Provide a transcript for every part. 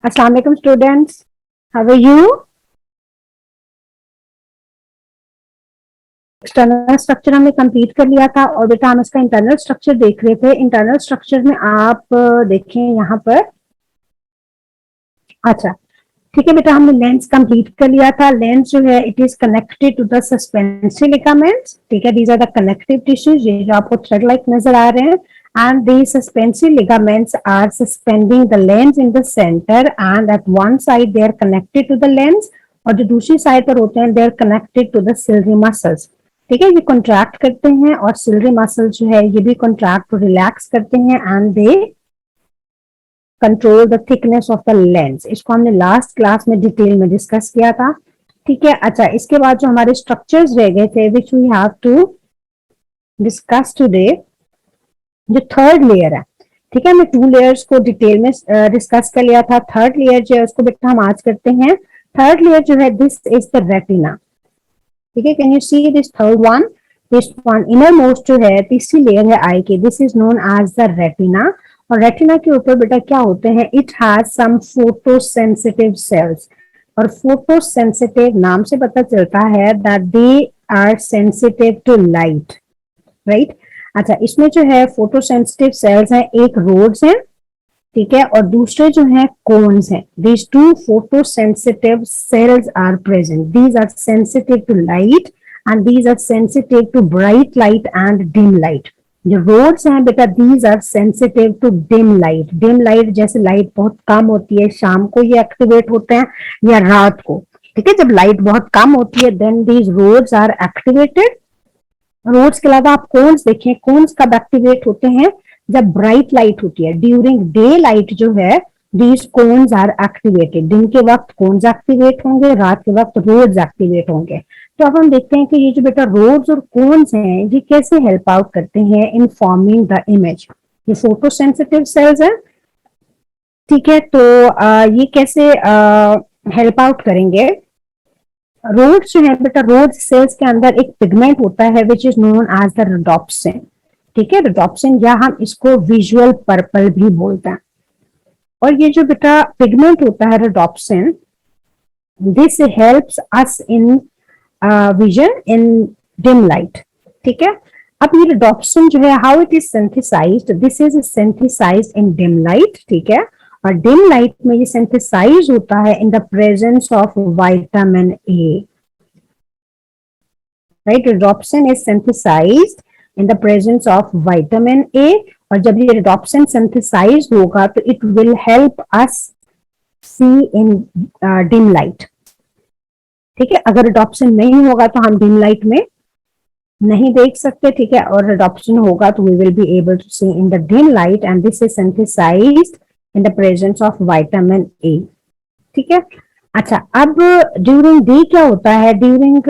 अस्सलाम वालेकुम students, how are you? External structure हमने कंप्लीट कर लिया था और बेटा हम इसका इंटरनल स्ट्रक्चर देख रहे थे। इंटरनल स्ट्रक्चर में आप देखें यहाँ पर, अच्छा ठीक है बेटा, हमने लेंस कंप्लीट कर लिया था। लेंस जो है it is connected to the suspensory ligaments, ठीक है, these are the connective tissues, ये जो आपको थ्रेड लाइक नजर आ रहे हैं। And these suspensory ligaments are suspending the lens in the center and at one side they are connected to the lens और जो दूसरी साइड पर होते हैं they are connected to the ciliary muscles, ठीक है। ये कॉन्ट्रैक्ट करते हैं और सिलरी मसल जो है ये भी कॉन्ट्रैक्ट और रिलैक्स करते हैं and they control the thickness of the lens. इसको हमने लास्ट क्लास में डिटेल में डिस्कस किया था, ठीक है। अच्छा, इसके बाद जो हमारे स्ट्रक्चर्स रह गए थे which we have to discuss today, जो थर्ड लेयर है, ठीक है, हमने 2 लेयर्स को डिटेल में डिस्कस कर लिया था। थर्ड लेयर जो है उसको बेटा हम आज करते हैं। थर्ड लेयर जो है दिस इज द रेटिना, ठीक है। Can you see this third one, this one inner most जो है तीसरी लेयर है आई की, this is known as the retina. और रेटिना के ऊपर बेटा क्या होते हैं, it has some photo sensitive cells. और फोटो सेंसिटिव नाम से पता चलता है that they are sensitive to light, right. अच्छा, इसमें जो है फोटो सेंसिटिव सेल्स हैं, एक रोड्स हैं, ठीक है, और दूसरे जो है कोन्स हैं। these two photosensitive cells are present, these are sensitive to light and these are sensitive to bright light and dim light। जो रोड्स हैं बेटा these are sensitive to dim light, dim light जैसे light बहुत कम होती है शाम को ये एक्टिवेट होते हैं या रात को, ठीक है। जब लाइट बहुत कम होती है then these rods are activated। Rods के अलावा आप कोन्स देखें, कोन्स कब एक्टिवेट होते हैं, जब ब्राइट लाइट होती है। ड्यूरिंग डे लाइट जो है दीज कोन्स आर एक्टिवेटेड, दिन के वक्त कोन्स एक्टिवेट होंगे, रात के वक्त रोड्स एक्टिवेट होंगे। तो अब हम देखते हैं कि ये जो बेटा रोड्स और कोन्स हैं ये कैसे हेल्प आउट करते हैं इन फॉर्मिंग द इमेज। ये फोटो सेंसिटिव सेल्स है, ठीक है, तो ये कैसे हेल्प आउट करेंगे। रोड्स जो है बेटा, रोड सेल्स के अंदर एक पिगमेंट होता है which is known as the rhodopsin, ठीक है, रोडोप्सिन, या हम इसको विजुअल पर्पल भी बोलते हैं। और ये जो बेटा पिगमेंट होता है rhodopsin, this helps us in vision in dim light, ठीक है। अब ये रोडोप्सिन जो है how it is synthesised, this is synthesised in dim light, ठीक है। और डिम लाइट में ये सिंथेसाइज होता है in the presence of vitamin A, right. Rhodopsin is synthesised in the presence of vitamin A, और जब ये रोडोप्सिन सिंथेसाइज होगा तो it will help us see in dim light, ठीक है। अगर रोडोप्सिन नहीं होगा तो हम डिम लाइट में नहीं देख सकते, ठीक है, और रोडोप्सिन होगा तो we will be able to see in the dim light and this is synthesised in the presence of vitamin A, ठीक है। अच्छा, अब ड्यूरिंग डे क्या होता है, ड्यूरिंग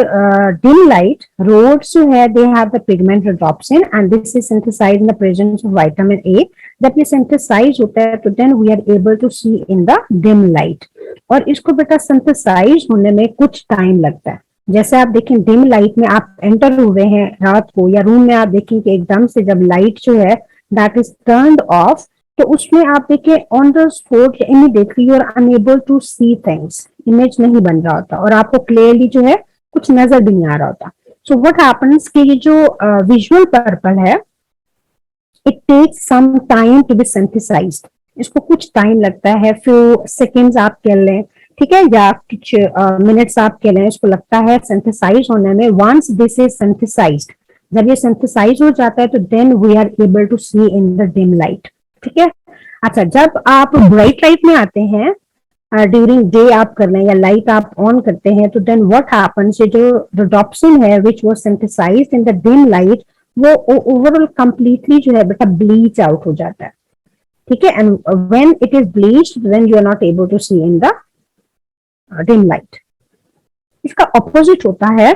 डिम लाइट रोड्स जो है they have the pigment rhodopsin and this is synthesised in the presence of vitamin A. जब ये सिंथेसाइज होता है तो then we are able to see in the dim light. और इसको बेटा सिंथेसाइज होने में कुछ टाइम लगता है। जैसे आप देखें डिम लाइट में आप एंटर हुए हैं रात को, या रूम में आप देखें कि एकदम से जब लाइट जो है दैट इज टर्न्ड ऑफ, तो उसमें आप देखिए on the spot immediately you are unable to see things, image नहीं बन रहा होता और आपको क्लियरली जो है कुछ नजर भी नहीं आ रहा होता। सो व्हाट हैपेंस कि ये जो विजुअल पर्पल है it takes some time to be synthesised, इसको कुछ टाइम लगता है, फ्यू सेकंड्स आप कह लें, ठीक है, या कुछ मिनट्स आप कह लें, इसको लगता है सिंथेसाइज होने में। वंस दिस इज सिंथेसाइज्ड, जब ये सिंथेसाइज हो जाता है तो then we are able to see in the dim light, ठीक है। अच्छा, जब आप ब्राइट लाइट में आते हैं ड्यूरिंग डे आप कर लें या लाइट आप ऑन करते हैं तो देन व्हाट हैपेंस, ये जो रोडोप्सिन है which was synthesised in the dim light वो ओवरऑल कंप्लीटली जो है बेटा ब्लीच आउट हो जाता है, ठीक है। And when it is bleached then you are not able to see in the dim light. इसका ऑपोजिट होता है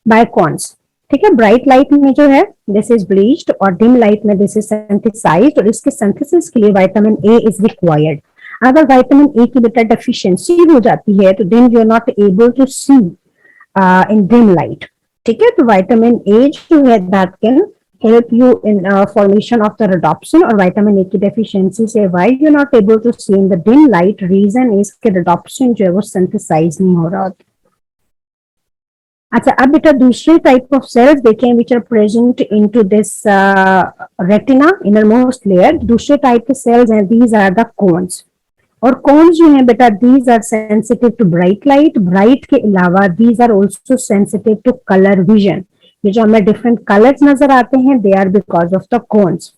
बायकॉन्स, ठीक है। ब्राइट लाइट में जो है दिस इज ब्लीच्ड और डिम लाइट में दिस इज सिंथेसाइज्ड, और इसके सिंथेसिस के लिए विटामिन ए इज रिक्वायर्ड। अगर विटामिन ए की बेटा डेफिशिएंसी हो जाती है तो then you are not able to see in dim light, ठीक है। तो विटामिन ए जो है that can help you in formation of the rhodopsin और vitamin A की deficiency से why you're not able to see in the dim light, reason is कि rhodopsin जो है वो synthesize नहीं हो रहा होता। अच्छा, अब बेटा दूसरे टाइप ऑफ सेल्स देखें which are present into this retina inner most layer. दूसरे टाइप के सेल्स हैं, दीज आर द कोन्स। और कोन्स जो हैं बेटा, these are sensitive to bright light. Bright के अलावा these are also sensitive to colour vision. ये जो हमें डिफरेंट कलर्स नजर आते हैं, they are because of the cones.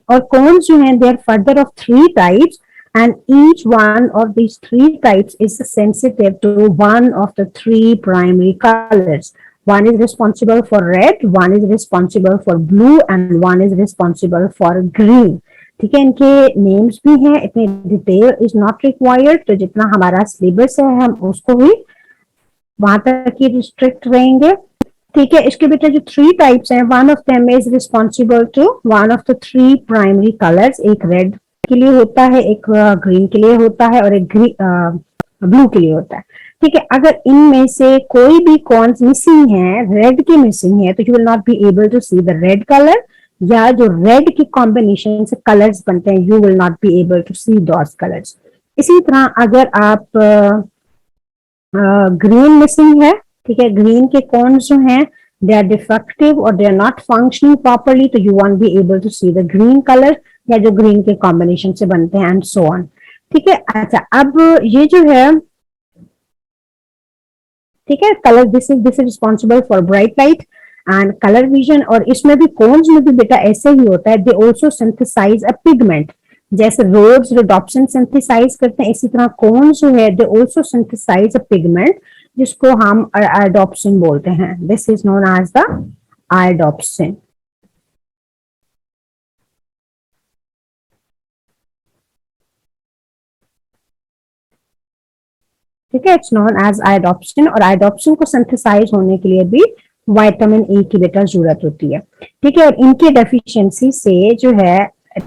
और कोन्स जो हैं, they are further of three types and each one of these three types is sensitive to one of the three primary colors. One is responsible for red, one is responsible for blue and one is responsible for green. ठीक है, इनके names भी हैं, इतनी detail is not required. तो जितना हमारा syllabus है हम उसको ही वहां तक ही रिस्ट्रिक्ट रहेंगे। ठीक है, इसके बेटा जो थ्री टाइप्स हैं, one of them is responsible to one of the three primary colours. एक रेड के लिए होता है, एक ग्रीन के लिए होता है और एक ब्लू के लिए होता है। ठीक है, अगर इनमें से कोई भी कॉन्स मिसिंग है, रेड की मिसिंग है, तो you will not be able to see the red colour, या जो रेड की कॉम्बिनेशन से कलर्स बनते हैं, you will not be able to see those colours. इसी तरह अगर आप ग्रीन मिसिंग है, ठीक है, ग्रीन के कॉन्स जो हैं दे आर डिफेक्टिव और they are not functioning properly, तो you won't be able to see the green colour या जो ग्रीन के कॉम्बिनेशन से बनते हैं एंड सो ऑन। ठीक है, अच्छा अब ये जो है, ठीक है, colour this is responsible for bright light and colour vision. और इसमें भी कोन्स में भी बेटा ऐसे ही होता है, they also synthesise a pigment. जैसे रोड्स रोडोप्सिन सिंथेसाइज करते हैं, इसी तरह कोन्स जो है they also synthesise a pigment जिसको हम आयोडोप्सिन बोलते हैं। This is known as the iodopsin. ठीक है, इट्स नोन एज आयोडोप्सिन। और आयोडोप्सिन को सिंथेसाइज होने के लिए भी विटामिन ए की बेटा जरूरत होती है। ठीक है, और इनके डेफिशिएंसी से जो है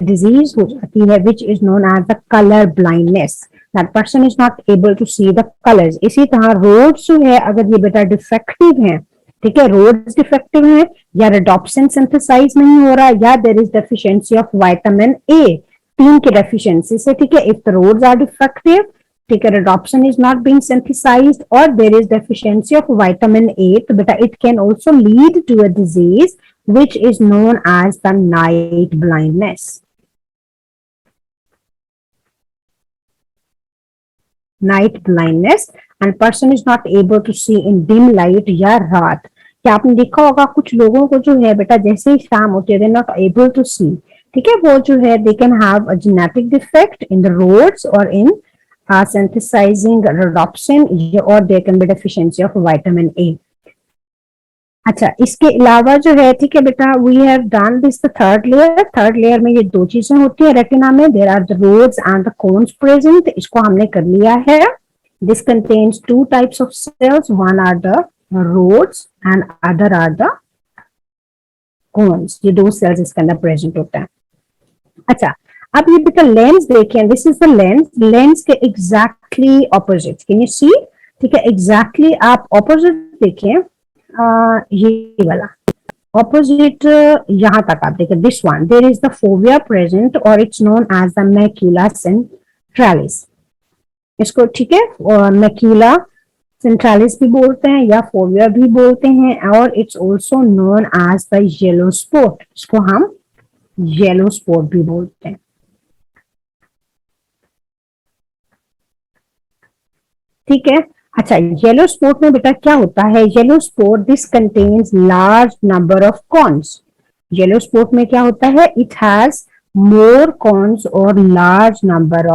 डिजीज हो जाती है which is known as the colour blindness, that person is not able to see the colours. इसी तरह रोड्स जो है, अगर ये बेटा डिफेक्टिव है, ठीक है, रोड्स डिफेक्टिव है या रेडोप्सिन सिंथेसाइज नहीं हो रहा या there is deficiency of vitamin A, तीन के डेफिशिएंसी से। ठीक है, if the rods are defective, ठीक है, rhodopsin is not being synthesized or there is deficiency of vitamin A, तो बेटा it can also lead to a disease which is known as the night blindness. Night blindness and person is not able to see in dim light या रात। क्या आपने देखा होगा कुछ लोगों को जो है बेटा जैसे ही शाम होती है, they are not able to see। ठीक है, वो जो है they can have a genetic defect in the rods or in synthesizing rhodopsin or there can be deficiency of vitamin A. अच्छा, इसके अलावा जो है, ठीक है बेटा, we have done this the third layer. Third layer में ये दो चीजें होती है रेटिना में, there are the rods and the cones present. इसको हमने कर लिया है। This contains two types of cells, one are the rods and other are the cones. ये दो सेल्स इसके अंदर प्रेजेंट होता है। अच्छा, अब ये बेटा लेंस देखें, this is the lens. Lens के एग्जैक्टली ऑपोजिट, कैन यू सी? ठीक है, एग्जैक्टली आप ऑपोजिट देखें, ये वाला ऑपोजिट यहां तक आप देखें, this one, there is the fovea present और it's known as the macula centralis. इसको, ठीक है, मैक्यूला सेंट्रालिस भी बोलते हैं या फोविया भी बोलते हैं, और it's also known as the yellow spot. इसको हम येलो स्पॉट भी बोलते हैं। ठीक है, अच्छा, येलो स्पॉट में बेटा क्या होता है? Yellow spot this contains large number of cones. Yellow spot में क्या होता है? इट हैज मोर कॉन्स और large number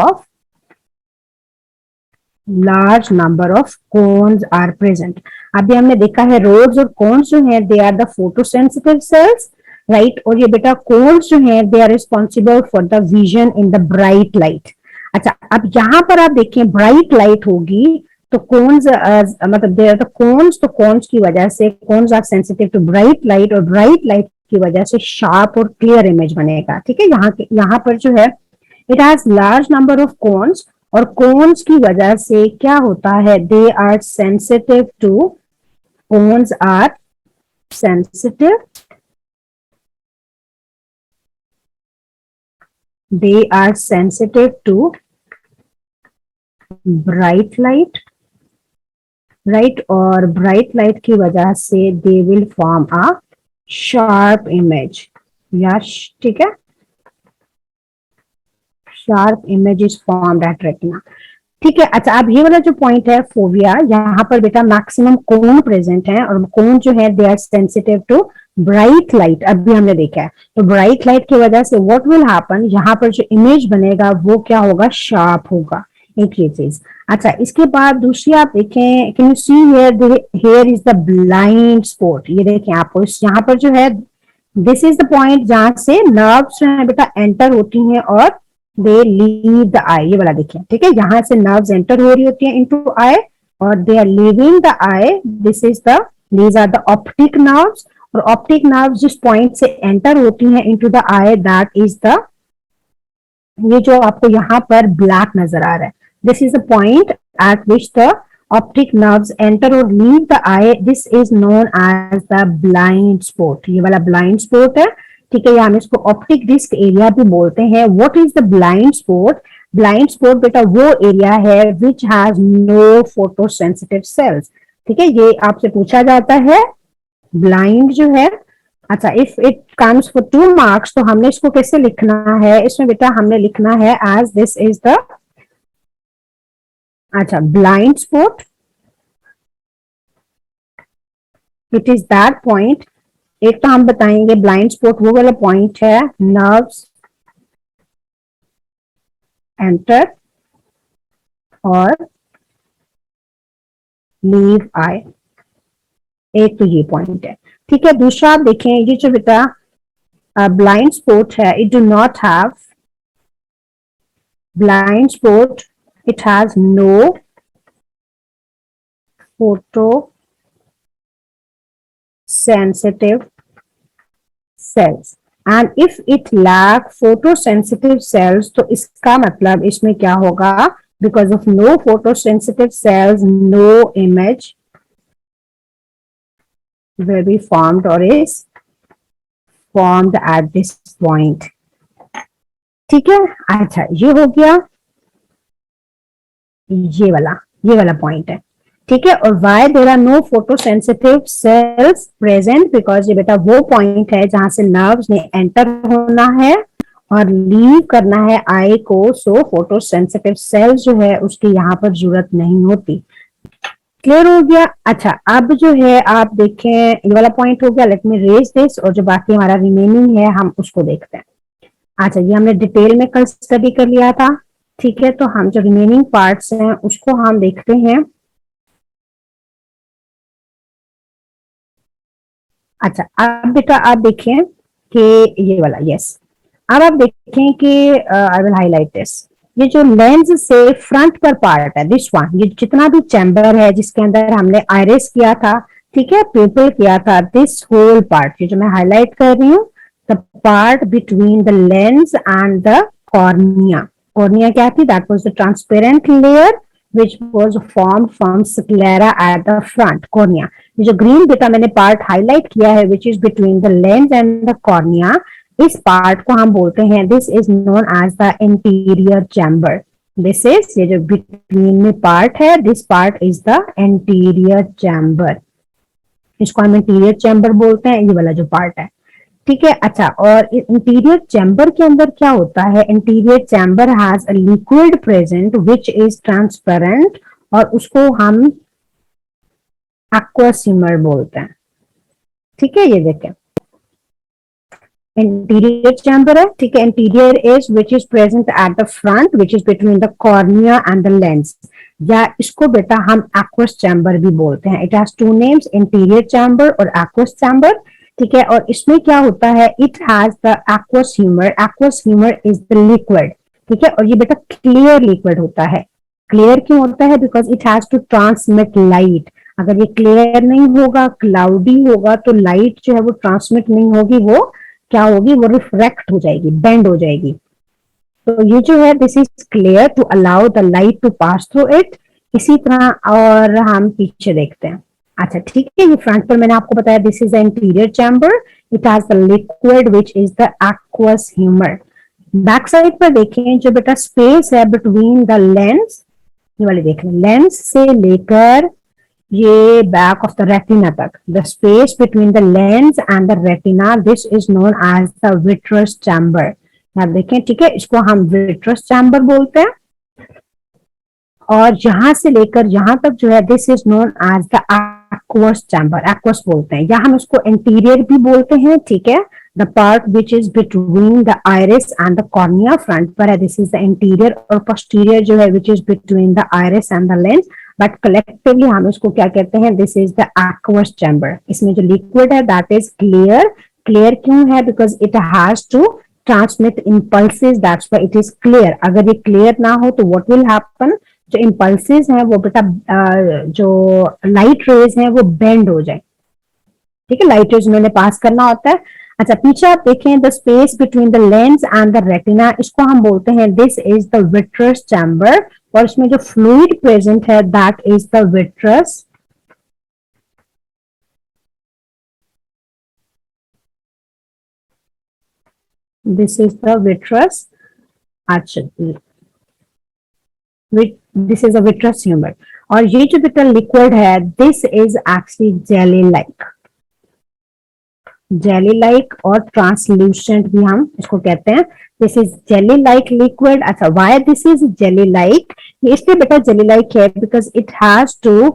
of cones are present. अभी हमने देखा है रोड्स और कोन्स जो है they are the photosensitive cells, right. और ये बेटा कोन्स जो है they are responsible for the vision in the bright light. अच्छा, अब यहां पर आप देखें ब्राइट लाइट होगी तो कोन्स मतलब देयर द कोन्स, तो कोन्स की वजह से cones are sensitive to bright light और ब्राइट लाइट की वजह से शार्प और क्लियर इमेज बनेगा। ठीक है, यहाँ पर जो है it has large number of cones और कोन्स की वजह से क्या होता है? They are sensitive to, cones are sensitive they are sensitive to bright light, right, और ब्राइट लाइट की वजह से they will form a sharp image, या ठीक है, sharp image is formed at retina. ठीक है, अच्छा अब ये वाला जो पॉइंट है फोबिया, यहाँ पर बेटा मैक्सिमम कोन प्रेजेंट है, और कोन जो है they are sensitive to bright light, अभी हमने देखा है। तो ब्राइट लाइट की वजह से व्हाट विल हैपन, यहाँ पर जो इमेज बनेगा वो क्या होगा, शार्प होगा। एक ये चीज। अच्छा, इसके बाद दूसरी आप देखें, can you see here is the blind spot, ये देखें आपको यहाँ पर जो है, दिस इज द पॉइंट जहां से नर्व्स जो है बेटा एंटर होती हैं और दे लीव द आई, ये वाला देखिए, ठीक है, यहाँ से नर्व्स एंटर हो रही होती है इनटू आई और they are leaving the eye, this is the, these are the optic nerves, और ऑप्टिक नर्व्स जिस पॉइंट से एंटर होती हैं into the eye, that is the, ये जो आपको यहाँ पर ब्लैक नजर आ रहा है, this is the point eight which the optic nerves enter or leave the eye, this is known as the blind spot, ये वाला blind spot है, ठीक है, या हम इसको ऑप्टिक डिस्क एरिया भी बोलते हैं। What is the blind spot, blind spot बेटा वो एरिया है which has no photo sensitive cells, ठीक है, ये आपसे पूछा जाता है ब्लाइंड जो है। अच्छा, if it comes for 2 marks तो हमने इसको कैसे लिखना है, इसमें बेटा हमने लिखना है एज दिस इज द, अच्छा, blind spot, it is that point, एक तो हम बताएंगे ब्लाइंड स्पॉट वो वाला पॉइंट है, नर्व्स एंटर और लीव आई, एक तो ये पॉइंट है, ठीक है। दूसरा आप देखें, ये जो बेटा ब्लाइंड स्पॉट है, it do not have blind spot, it has no photosensitive cells, and if it lack photosensitive cells तो इसका मतलब इसमें क्या होगा, because of no photosensitive cells no image will be formed or is formed at this point, ठीक है। अच्छा, ये हो गया ये वाला पॉइंट है, ठीक है। और why there are no photosensitive cells present, because ये बेटा वो पॉइंट है जहां से नर्व्स ने एंटर होना है और लीव करना है आई को, सो फोटोसेंसिटिव सेल्स जो है उसकी यहाँ पर जरूरत नहीं होती। क्लियर हो गया। अच्छा, अब जो है आप देखें, ये वाला पॉइंट हो गया, लेट मी रेज दिस, और जो बाकी हमारा रिमेनिंग है हम उसको देखते हैं। अच्छा, ये हमने डिटेल में कल स्टडी कर लिया था, ठीक है, तो हम जो रिमेनिंग पार्ट्स हैं उसको हम देखते हैं। अच्छा, अब बेटा आप देखें कि ये वाला, यस, अब आप देखें कि आई विल हाईलाइट दिस, ये जो लेंस से फ्रंट पर पार्ट है, दिस वन, ये जितना भी चैम्बर है जिसके अंदर हमने आयरिस किया था, ठीक है, पिंपल किया था, दिस होल पार्ट, ये जो मैं हाईलाइट कर रही हूँ, the part between the lens and the cornea, cornea क्या थी, that was the transparent layer which was formed from sclera at the front, cornea, ये जो ग्रीन बेटा मैंने पार्ट हाईलाइट किया है which is between the lens and the cornea, इस part को हम बोलते हैं, this is known as the anterior chamber, this is, ये जो बिटवीन में पार्ट है, this part is the anterior chamber, इसको हम एंटीरियर चैम्बर बोलते हैं, ये वाला जो पार्ट है, ठीक है। अच्छा, और इंटीरियर चैम्बर के अंदर क्या होता है, interior chamber has a liquid present which is transparent, और उसको हम एक्वस ह्यूमर बोलते हैं, ठीक है। ये देखें, इंटीरियर चैम्बर है, ठीक है, interior is which is present at the front which is between the cornea and the lens, या इसको बेटा हम एक्वस चैम्बर भी बोलते हैं, it has 2 names, interior chamber और एक्वस चैम्बर, ठीक है। और इसमें क्या होता है, it has the aqueous humour is the liquid, ठीक है, और ये बेटा क्लियर लिक्विड होता है। क्लियर क्यों होता है, because it has to transmit light, अगर ये क्लियर नहीं होगा, क्लाउडी होगा, तो लाइट जो है वो ट्रांसमिट नहीं होगी, वो क्या होगी, वो रिफ्रैक्ट हो जाएगी, बेंड हो जाएगी। तो ये जो है, this is clear to allow the light to pass through it. इसी तरह और हम पीछे देखते हैं। अच्छा, ठीक है, ये फ्रंट पर मैंने आपको बताया, this is the interior chamber, it has the liquid which is the aqueous humour. Back side पर देखें जो बेटा स्पेस है बिटवीन द लेंस, ये वाले देख लें, लेंस से लेकर ये बैक ऑफ द रेटिना तक, the space between the lens and the retina, this is known as the vitreous chamber. आप देखें, ठीक है, इसको हम विट्रस चैम्बर बोलते हैं। और यहां से लेकर यहां तक जो है this is known as the aqueous chamber, aqueous बोलते हैं, या हम इसको इंटीरियर भी बोलते हैं, ठीक है। The part which is between the iris and the cornea, front पर है, दिस इज द इंटीरियर, और पोस्टीरियर जो है which is between the iris and the lens, but collectively हम इसको क्या कहते हैं, this is the aqueous chamber. इसमें जो लिक्विड है दैट इज क्लियर। क्लियर क्यों है? Because it has to transmit impulses, that's why it is clear. अगर ये क्लियर ना हो तो व्हाट विल हैपन, जो इम्पल्सेस हैं वो बेटा जो लाइट रेज हैं वो बेंड हो जाए, ठीक है, लाइट रेज उन्होंने पास करना होता है। अच्छा, पीछे आप देखें, the space between the lens and the retina, इसको हम बोलते हैं this is the vitreous chamber, और इसमें जो फ्लूइड प्रेजेंट है that is the vitreous. This is the vitreous. अच्छा, this is a vitreous chamber. और ये जो बेटा लिक्विड है this is actually jelly like, jelly like और ट्रांसल्यूसेंट भी हम इसको कहते हैं। This is jelly like liquid. अच्छा, why this is jelly like? ये इसलिए बेटा जेली लाइक है because it has to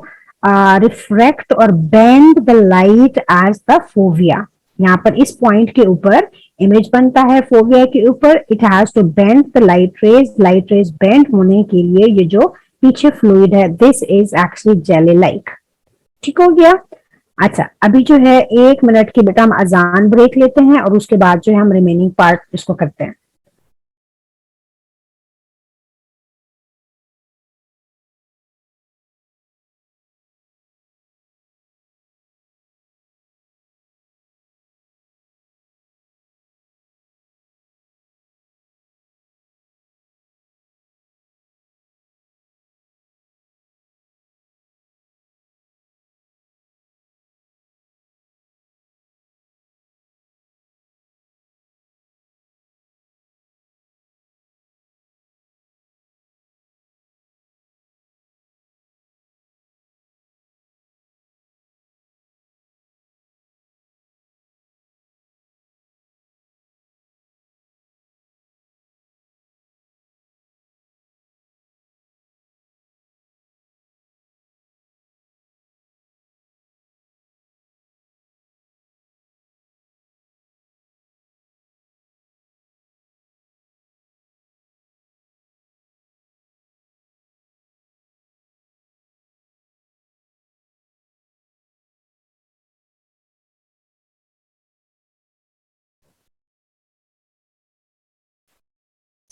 refract और bend the light as the fovea. यहाँ पर इस पॉइंट के ऊपर इमेज बनता है फोविया के ऊपर, it has to bend the light rays bend होने के लिए ये जो पीछे फ्लूइड है this is actually jelly like. ठीक हो गया। अच्छा, अभी जो है 1 मिनट की बेटा हम अजान ब्रेक लेते हैं और उसके बाद जो है हम रिमेनिंग पार्ट इसको करते हैं।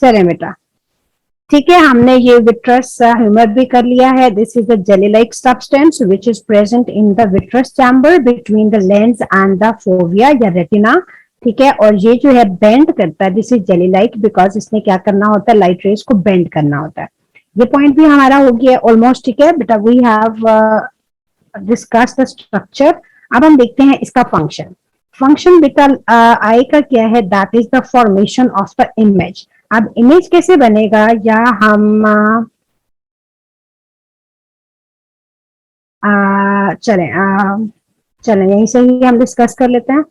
चले बेटा, ठीक है, हमने ये विट्रस ह्यूमर भी कर लिया है। This is the jelly like substance which is present in the vitreous chamber between the lens and the fovea या रेटिना, ठीक है। और ये जो है बेंड करता है, this is jelly like because इसने क्या करना होता है, लाइट रेज को बेंड करना होता है। ये पॉइंट भी हमारा हो गया ऑलमोस्ट, ठीक है बेटा। We have discuss the structure. अब हम देखते हैं इसका फंक्शन। फंक्शन बेटा आई का क्या है, that is the formation of the image. अब इमेज कैसे बनेगा, या हम चलें यहीं से ही हम डिस्कस कर लेते हैं।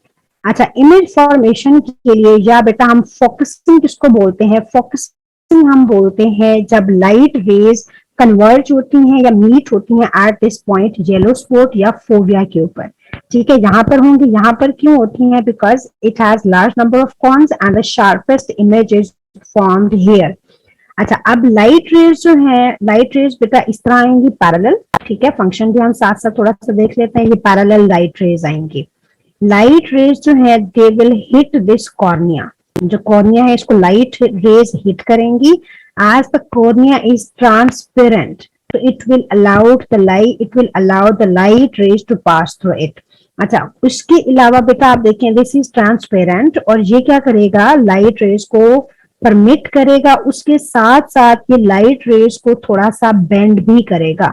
अच्छा, इमेज फॉर्मेशन के लिए या बेटा हम फोकसिंग किसको बोलते हैं, फोकसिंग हम बोलते हैं जब लाइट रेज कन्वर्ज होती हैं या मीट होती हैं at this point yellow spot या फोविया के ऊपर, ठीक है। यहाँ पर होंगी, यहाँ पर क्यों होती हैं, because it has large number of cons and the sharpest image is formed here. अच्छा, अब लाइट रेज जो है, लाइट रेज बेटा इस तरह आएंगी पैरेलल, ठीक है। फंक्शन भी हम साथ साथ थोड़ा सा देख लेते हैं, ये पैरेलल लाइट रेज आएंगी। लाइट रेज जो है they will hit this cornea, जो कॉर्निया है इसको लाइट रेज हिट करेंगी। As the cornea is transparent, तो it will allow the light rays to pass through it. अच्छा, उसके अलावा बेटा आप देखें, दिस इज ट्रांसपेरेंट, और ये क्या करेगा, लाइट रेज को परमिट करेगा, उसके साथ साथ ये लाइट रेज को थोड़ा सा बेंड भी करेगा,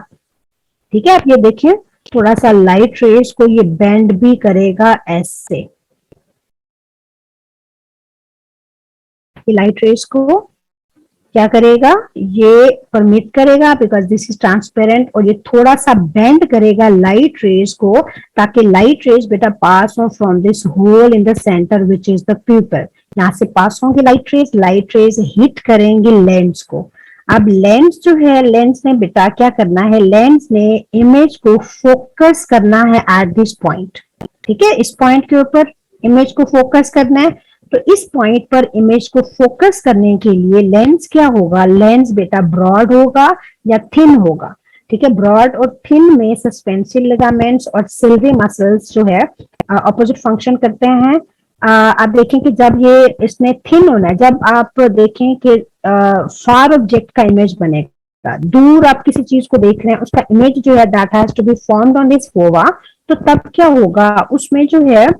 ठीक है। आप ये देखें, थोड़ा सा लाइट रेज को ये बेंड भी करेगा ऐसे, ये लाइट रेज को क्या करेगा, ये परमिट करेगा बिकॉज दिस इज ट्रांसपेरेंट, और ये थोड़ा सा बेंड करेगा लाइट रेज को, ताकि लाइट रेज बेटा पास हो from this hole in the centre which is the pupil. यहाँ से पास होंगे लाइट रेज हिट करेंगे लेंस को। अब लेंस जो है, लेंस ने बेटा क्या करना है, लेंस ने इमेज को फोकस करना है एट दिस पॉइंट। ठीक है, इस पॉइंट के ऊपर इमेज को फोकस करना है। तो इस पॉइंट पर इमेज को फोकस करने के लिए लेंस क्या होगा, लेंस बेटा ब्रॉड होगा या थिन होगा। ठीक है, ब्रॉड और थिन में सस्पेंसिव लिगामेंट्स और सिल्वी मसल्स जो है ऑपोजिट फंक्शन करते हैं। आप देखें कि जब ये इसने थिन होना है, जब आप देखें कि फार ऑब्जेक्ट का इमेज बनेगा, दूर आप किसी चीज को देख रहे हैं, उसका इमेज जो है that has to be formed on this fovea, तो तब क्या होगा, उसमें जो है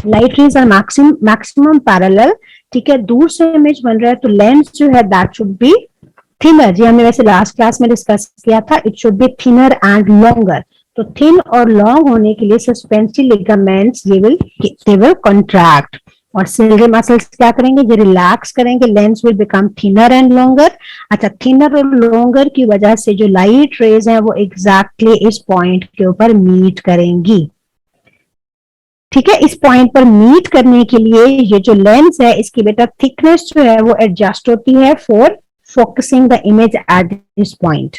light rays are maximum parallel. ठीक है, दूर से इमेज बन रहा है तो लेंस जो है दैट शुड बी थिनर, जी हमने वैसे लास्ट क्लास में डिस्कस किया था, it should be thinner and longer. तो थिन और लॉन्ग होने के लिए suspensive ligaments they will contract, और सिल्वी मसल्स क्या करेंगे, ये रिलैक्स करेंगे, lens will become thinner and longer. अच्छा, थिनर और लॉन्गर की वजह से जो लाइट रेज है वो एग्जैक्टली इस पॉइंट के ऊपर मीट करेंगी। ठीक है, इस पॉइंट पर मीट करने के लिए ये जो लेंस है इसकी बेटा थिकनेस जो है वो एडजस्ट होती है for focusing the image at this point.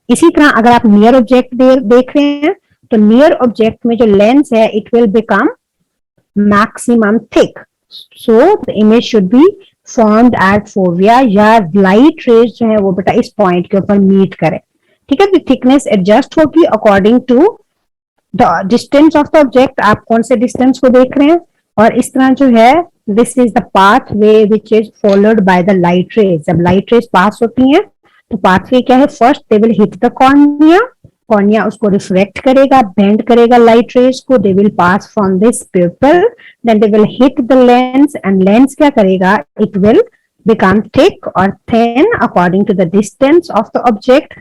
इसी तरह अगर आप नियर ऑब्जेक्ट देख रहे हैं तो नियर ऑब्जेक्ट में जो लेंस है it will become maximum thick, so the image should be formed eight fovea, या लाइट रेज जो है वो बेटा इस पॉइंट के ऊपर मीट करे। ठीक है, तो थिकनेस एडजस्ट होगी according to the distance of the object, आप कौन से डिस्टेंस को देख रहे हैं। और इस तरह जो है this is the pathway which is followed by the light rays. जब लाइट रेज पास होती हैं तो पाथवे क्या है, first they will hit the cornea, cornea उसको रिफ्लेक्ट करेगा, बेंड करेगा लाइट रेज को, they will pass from this pupil, then they will hit the lens, and lens क्या करेगा, इट विल बिकम थिक और thin according to the distance of the object,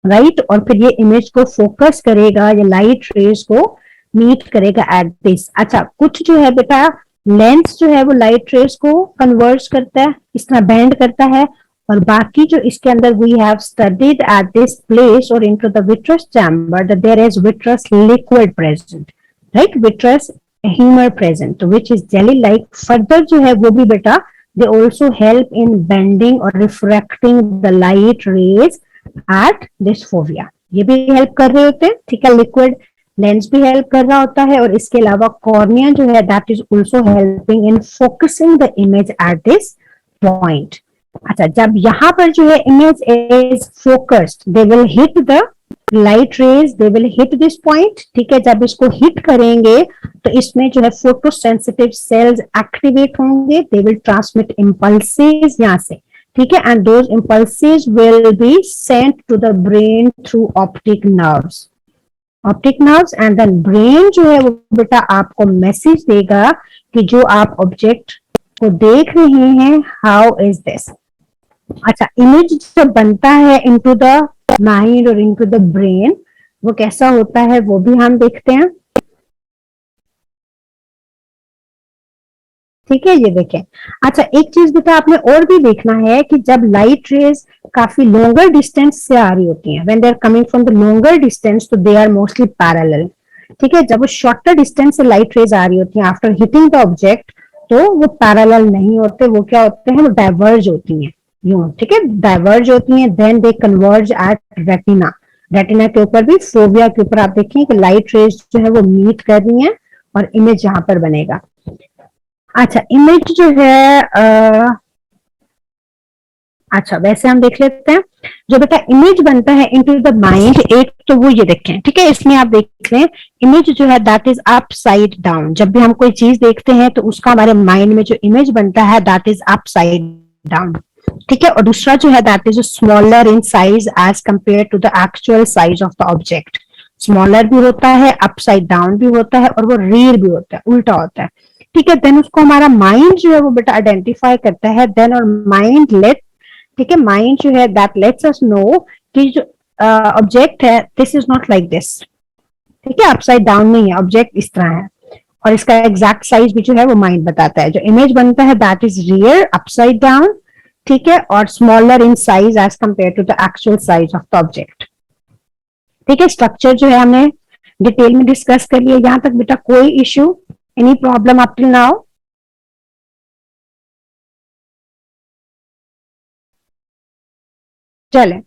right. और फिर ये image को focus करेगा, ये लाइट रेज को मीट करेगा एट दिस। अच्छा, कुछ जो है बेटा लेंस जो है वो लाइट रेज को कन्वर्ट करता है, इस तरह बेंड करता है, और बाकी जो इसके अंदर we have studied at this place और into the vitreous chamber that there is vitreous liquid present, right, vitreous humour present, तो which is jelly like. Further जो है वो भी बेटा they also help in bending और refracting the light rays at this fovea, ये भी help कर रहे होते हैं। ठीक है, लिक्विड लेंस भी हेल्प कर रहा होता है, और इसके अलावा कॉर्निया जो है that is also helping in focusing the image at this point. अच्छा, जब यहाँ पर जो है image is focused, they will hit the light raise, they will hit this point. ठीक है, जब इसको हिट करेंगे तो इसमें जो है फोटो सेंसिटिव सेल्स एक्टिवेट होंगे, दे विल ट्रांसमिट इम्पल्सेस यहाँ से। ठीक है, and those impulses will be sent to the brain through optic nerves, and then brain जो है वो बेटा आपको मैसेज देगा कि जो आप ऑब्जेक्ट को देख रहे हैं, हाउ इज दिस। अच्छा, इमेज जब बनता है इनटू द माइंड और इनटू द ब्रेन, वो कैसा होता है वो भी हम देखते हैं। ठीक है, ये देखें। अच्छा, एक चीज बेटा आपने और भी देखना है कि जब लाइट रेज काफी लॉन्गर डिस्टेंस से आ रही होती हैं, when they are coming from the longer distance, तो दे आर मोस्टली पैरेलल। ठीक है, जब वो शॉर्टर डिस्टेंस से लाइट रेज आ रही होती हैं आफ्टर हिटिंग द ऑब्जेक्ट, तो वो पैरेलल नहीं होते, वो क्या होते हैं, वो डाइवर्ज होती हैं यूं। ठीक है, डाइवर्ज होती हैं, then they converge at retina. Retina के ऊपर भी, फोविया के ऊपर आप देखिए कि लाइट रेज जो है वो मीट कर रही हैं और इमेज यहाँ पर बनेगा। अच्छा, इमेज जो है अच्छा वैसे हम देख लेते हैं, जो बेटा इमेज बनता है इनटू द माइंड, एक तो वो ये देखें। ठीक है, इसमें आप देख रहे हैं इमेज जो है दैट इज अपसाइड डाउन। जब भी हम कोई चीज देखते हैं तो उसका हमारे माइंड में जो इमेज बनता है दैट इज अपसाइड डाउन। ठीक है, और दूसरा जो है that is smaller in size as compared to the actual size of the object. Smaller भी होता है, अपसाइड डाउन भी होता है, और वो रेयर भी होता है, उल्टा होता है। ठीक है, देन उसको हमारा माइंड जो है वो बेटा आइडेंटिफाई करता है, देन और माइंड लेट, ठीक है, माइंड जो है दैट लेट्स अस नो कि जो ऑब्जेक्ट है this is not like this. ठीक है, अपसाइड डाउन नहीं है, ऑब्जेक्ट इस तरह है। और इसका एग्जैक्ट साइज भी जो है वो माइंड बताता है। जो इमेज बनता है that is rear upside down, ठीक है, और smaller in size as compared to the actual size of the object. ठीक है, स्ट्रक्चर जो है हमने डिटेल में डिस्कस कर लिया। यहां तक बेटा कोई issue, any problem up till now? चले,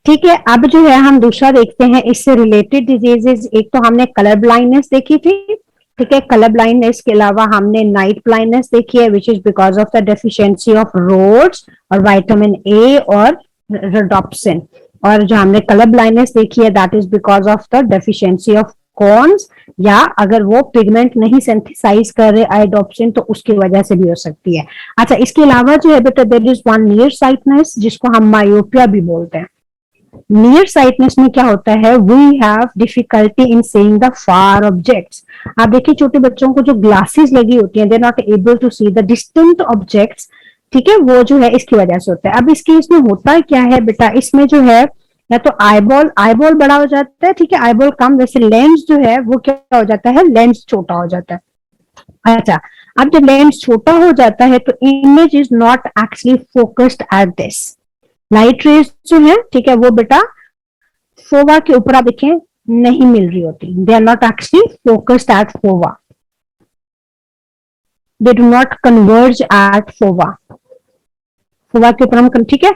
ठीक है, अब जो है हम दूसरा देखते हैं इससे रिलेटेड डिजीजेस। एक तो हमने कलर ब्लाइंडनेस देखी थी, ठीक है, कलर ब्लाइंडनेस के अलावा हमने नाइट ब्लाइंडनेस देखी है which is because of the deficiency of rods और विटामिन ए और रोडोप्सिन। और जो हमने कलर ब्लाइंडनेस देखी है that is because of the deficiency of cones, या अगर वो पिगमेंट नहीं सिंथेसाइज कर रहे आयोडोप्सिन तो उसकी वजह से भी हो सकती है। अच्छा, इसके अलावा जो है बेटा there is one near sightedness जिसको हम मायोपिया भी बोलते हैं। नियर साइटनेस में क्या होता है, we have difficulty in seeing the far objects. आप देखिए छोटे बच्चों को जो ग्लासेस लगी होती हैं they are not able to see the distant objects, ठीक है, वो जो है इसकी वजह से होता है। अब इसके इसमें होता क्या है बेटा, इसमें जो है या तो आईबॉल आईबॉल बड़ा हो जाता है, ठीक है, आईबॉल कम, वैसे लेंस जो है वो क्या हो जाता है, लेंस छोटा हो जाता है। अच्छा, अब जब लेंस छोटा हो जाता है तो image is not actually focused at this. Light rays जो है, ठीक है, वो बेटा फोवा के ऊपर आप देखें नहीं मिल रही होती, they are not actually focused at fovea, they do not converge at fovea. Fovea के ऊपर हम, ठीक है,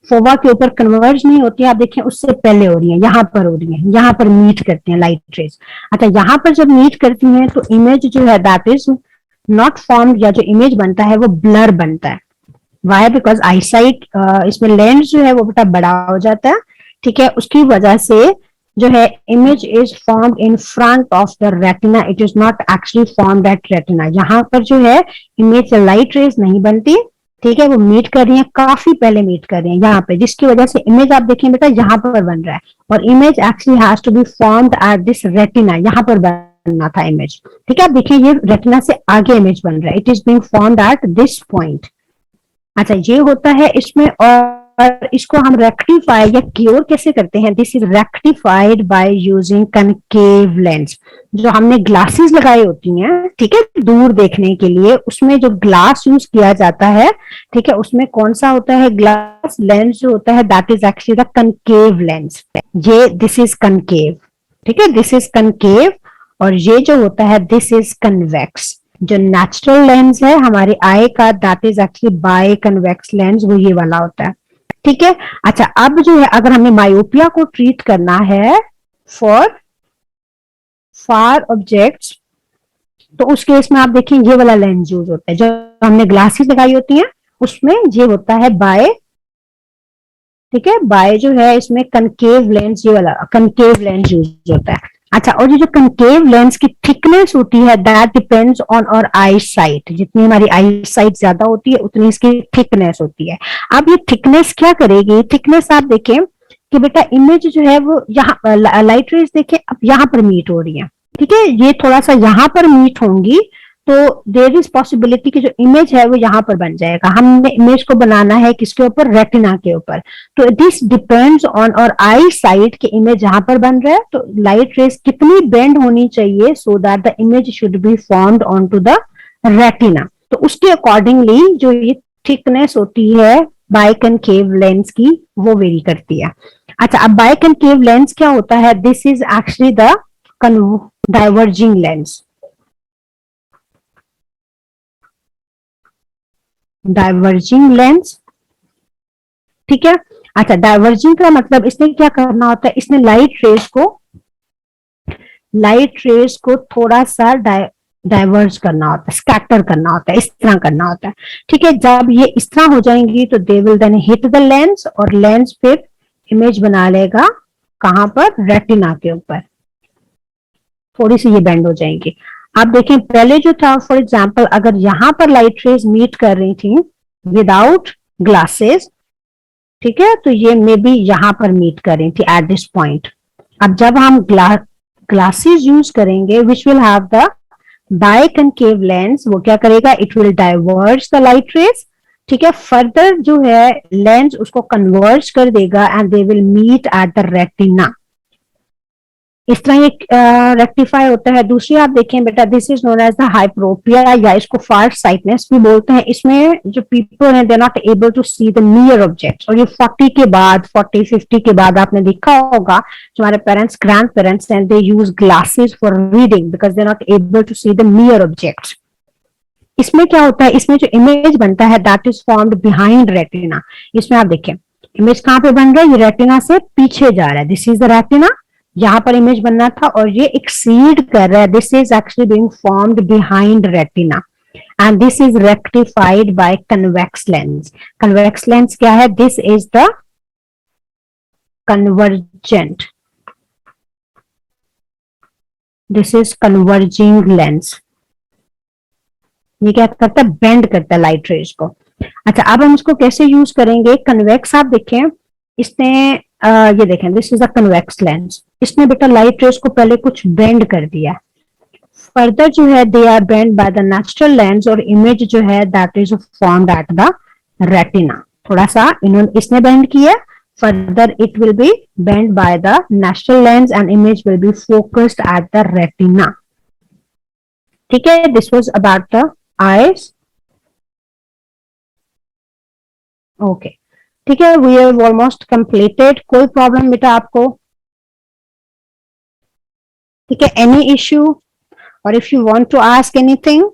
फोवा के ऊपर कन्वर्ज नहीं होती है, आप देखें उससे पहले हो रही है, यहां पर हो रही है, यहां पर मीट करते हैं लाइट रेज। अच्छा, यहां पर जब मीट करती हैं तो इमेज जो है दैट इज नॉट फॉर्म, या जो इमेज बनता है वो ब्लर बनता है। वाई? बिकॉज आईसाइट, इसमें लेंस जो है वो बेटा बड़ा हो जाता है, ठीक है, उसकी वजह से जो है image is formed in front of the retina, it is not actually formed at retina. यहाँ पर जो है इमेज लाइट रेज नहीं बनती, ठीक है, वो मीट कर रही है, काफी पहले मीट कर रही है यहाँ पे, जिसकी वजह से इमेज आप देखें बेटा यहाँ पर बन रहा है, और image actually has to be formed at this retina, यहाँ पर बनना था इमेज, ठीक है। आप देखिए ये रेटिना से आगे इमेज बन रहा है, it is being formed at this point. अच्छा, ये होता है इसमें, और इसको हम रेक्टिफाई या क्योर कैसे करते हैं, this is rectified by using concave lens. जो हमने ग्लासेस लगाई होती हैं, ठीक है, दूर देखने के लिए, उसमें जो ग्लास यूज किया जाता है, ठीक है, उसमें कौन सा होता है ग्लास लेंस जो होता है that is actually the concave lens. ये दिस इज कनकेव, ठीक है, दिस इज कनकेव, और ये जो होता है दिस इज कन्वेक्स। जो नेचुरल लेंस है हमारी आई का that is actually bi convex lens, वो ये वाला होता है, ठीक है। अच्छा, अब जो है अगर हमें मायोपिया को ट्रीट करना है फॉर फार ऑब्जेक्ट्स, तो उस केस में आप देखिए ये वाला लेंस यूज होता है, जो हमने ग्लासेस लगाई होती हैं उसमें ये होता है बाय, ठीक है, बाय जो है इसमें कनकेव लेंस, ये वाला कनकेव लेंस यूज होता है। अच्छा, और ये जो कनकेव लेंस की थिकनेस होती है दैट डिपेंड्स ऑन और आई साइट, जितनी हमारी आई साइट ज्यादा होती है उतनी इसकी थिकनेस होती है। अब ये थिकनेस क्या करेगी, थिकनेस आप देखें कि बेटा इमेज जो है वो यहाँ लाइट रेज देखें अब यहाँ पर मीट हो रही है, ठीक है, ये थोड़ा सा यहाँ पर मीट होंगी तो देर इज पॉसिबिलिटी कि जो इमेज है वो यहाँ पर बन जाएगा। हमने इमेज को बनाना है किसके ऊपर, रेटिना के ऊपर, तो दिस डिपेंड्स ऑन और आई साइड की इमेज यहाँ पर बन रहा है, तो लाइट रेस कितनी बेंड होनी चाहिए so that the image should be formed on to the retina, तो उसके अकॉर्डिंगली जो ये थिकनेस होती है बाइकनकेव लेंस की वो वेरी करती है। अच्छा, अब बाइकनकेव लेंस क्या होता है, this is actually the diverging lens, diverging lens, ठीक है। अच्छा, डाइवर्जिंग का मतलब इसने क्या करना होता है, इसने लाइट रेस को थोड़ा सा डाइवर्ज करना होता है, स्कैटर करना होता है, इस तरह करना होता है, ठीक है। जब ये इस तरह हो जाएंगी तो they will then hit the lens, और लेंस फिर इमेज बना लेगा कहां पर, रेटिना के ऊपर, थोड़ी सी ये बेंड हो जाएंगी। आप देखें पहले जो था फॉर एग्जांपल अगर यहां पर लाइट रेज मीट कर रही थी विदाउट ग्लासेस, ठीक है, तो ये मे बी यहां पर मीट कर रही थी एट दिस पॉइंट। अब जब हम ग्लासेस यूज करेंगे which will have the biconcave lens, वो क्या करेगा, it will diverge the light raise, ठीक है, फर्दर जो है लेंस उसको कन्वर्ज कर देगा and they will meet at the retina. इस तरह ये रेक्टिफाई होता है। दूसरी आप देखें बेटा, this is known as the hyperopia या इसको फार साइटनेस भी बोलते हैं। इसमें जो पीपल हैं they not able to see the near objects. और ये 40 के बाद 40-50 के बाद आपने देखा होगा जो हमारे पेरेंट्स ग्रैंड पेरेंट्स हैं they use glasses for reading because they not able to see the near objects. इसमें क्या होता है, इसमें जो इमेज बनता है that is formed behind retina. इसमें आप देखें इमेज कहां पे बन रहा है, ये रेटिना से पीछे जा रहा है। दिस इज द रेटिना, यहाँ पर इमेज बनना था और ये एक्सीड कर रहा है। This is actually being formed behind retina and this is rectified by convex lens. Convex lens क्या है, this is the convergent, this is converging lens. ये क्या करता है, बेंड करता है लाइट रेज को। अच्छा, अब हम इसको कैसे यूज करेंगे। कन्वेक्स आप देखें, इसने ये देखें this is a convex lens. इसने बेटा लाइट रेज को पहले कुछ बेंड कर दिया, फर्दर जो है they are bend by the natural lens और इमेज जो है that is formed at the retina. थोड़ा सा इन्होंने इसने बेंड किया, further it will be bend by the natural lens and image will be focused at the retina. ठीक है, this was about the eyes. Okay, ठीक है, वी हैव ऑलमोस्ट कंप्लीटेड। कोई प्रॉब्लम बेटा आपको? ठीक है, एनी इश्यू और if you want to ask anything